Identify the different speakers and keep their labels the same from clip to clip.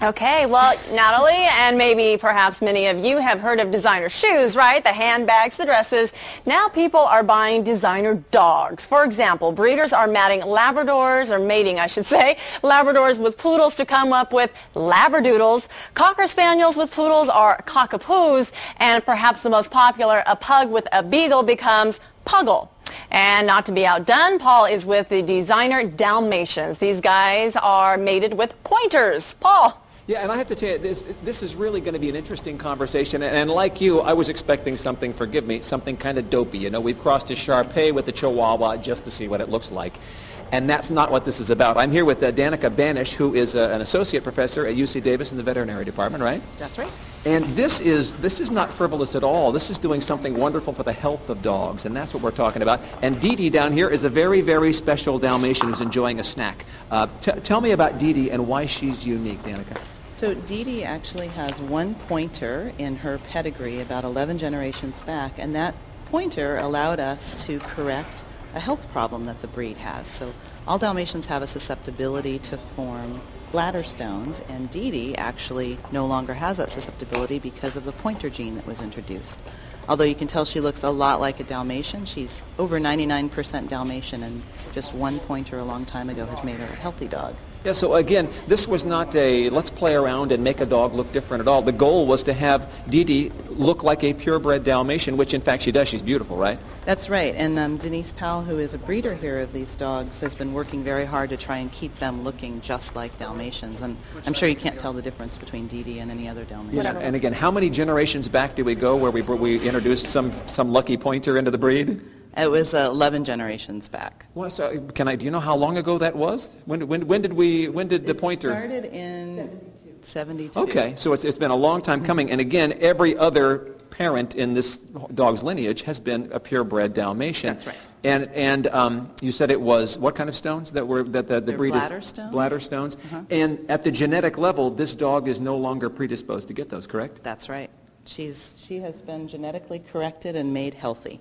Speaker 1: Okay, well, Natalie, and maybe perhaps many of you have heard of designer shoes, right? The handbags, the dresses. Now people are buying designer dogs. For example, breeders are mating Labradors, or mating, I should say, Labradors with poodles to come up with Labradoodles. Cocker Spaniels with poodles are Cockapoos, and perhaps the most popular, a pug with a beagle becomes Puggle. And not to be outdone, Paul is with the designer Dalmatians. These guys are mated with pointers. Paul.
Speaker 2: Yeah, and I have to tell you, this is really going to be an interesting conversation. And like you, I was expecting something, forgive me, something kind of dopey. You know, we've crossed a Shar-Pei with the Chihuahua just to see what it looks like. And that's not what this is about. I'm here with Danika Bannasch, who is an associate professor at UC Davis in the veterinary department, right?
Speaker 3: That's right.
Speaker 2: And this is not frivolous at all. This is doing something wonderful for the health of dogs, and that's what we're talking about. And Dee Dee down here is a very, very special Dalmatian who's enjoying a snack. Tell me about Dee Dee and why she's unique, Danika.
Speaker 3: So Dee Dee actually has one pointer in her pedigree about 11 generations back, and that pointer allowed us to correct a health problem that the breed has. So all Dalmatians have a susceptibility to form bladder stones, and Dee Dee actually no longer has that susceptibility because of the pointer gene that was introduced. Although you can tell she looks a lot like a Dalmatian, she's over 99% Dalmatian, and just one pointer a long time ago has made her a healthy dog.
Speaker 2: Yeah, so again, this was not a let's play around and make a dog look different at all. The goal was to have Dee Dee look like a purebred Dalmatian, which in fact she does. She's beautiful, right?
Speaker 3: That's right, and Denise Powell, who is a breeder here of these dogs, has been working very hard to try and keep them looking just like Dalmatians, and I'm sure you can't tell the difference between Dee Dee and any other Dalmatian.
Speaker 2: Yeah, and again, how many generations back did we go where we introduced some lucky pointer into the breed?
Speaker 3: It was 11 generations back.
Speaker 2: Well, so do you know how long ago that was? When did the pointer?
Speaker 3: It started in 72.
Speaker 2: Okay, so it's been a long time coming, and again, every other parent in this dog's lineage has been a purebred Dalmatian.
Speaker 3: That's right.
Speaker 2: And you said it was what kind of stones that the breed
Speaker 3: bladder
Speaker 2: is?
Speaker 3: Stones.
Speaker 2: Bladder stones.
Speaker 3: Uh-huh.
Speaker 2: And at the genetic level, this dog is no longer predisposed to get those, correct?
Speaker 3: That's right. She has been genetically corrected and made healthy.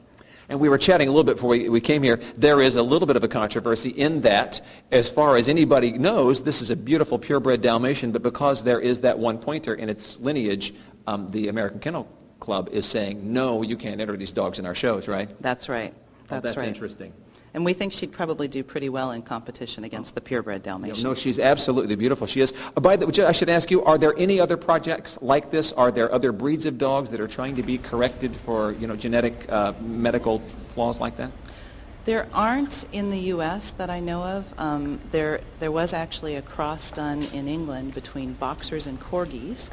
Speaker 2: And we were chatting a little bit before we came here. There is a little bit of a controversy in that, as far as anybody knows, this is a beautiful purebred Dalmatian, but because there is that one pointer in its lineage, the American Kennel Club is saying, no, you can't enter these dogs in our shows, right?
Speaker 3: That's right. That's right.
Speaker 2: Interesting.
Speaker 3: And we think she'd probably do pretty well in competition against the purebred Dalmatian.
Speaker 2: No, she's absolutely beautiful. She is. By the way, I should ask you, are there any other projects like this? Are there other breeds of dogs that are trying to be corrected for, genetic medical flaws like that?
Speaker 3: There aren't in the U.S. that I know of. There was actually a cross done in England between boxers and corgis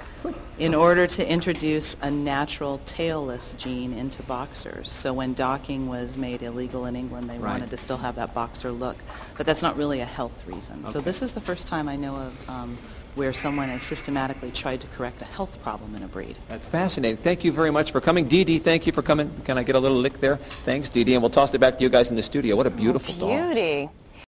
Speaker 3: in order to introduce a natural tailless gene into boxers. So when docking was made illegal in England, they wanted to still have that boxer look. But that's not really a health reason. Okay. So this is the first time I know of where someone has systematically tried to correct a health problem in a breed.
Speaker 2: That's fascinating. Thank you very much for coming. Dee Dee, thank you for coming. Can I get a little lick there? Thanks, Dee Dee, and we'll toss it back to you guys in the studio. What a beautiful dog.
Speaker 1: Beauty.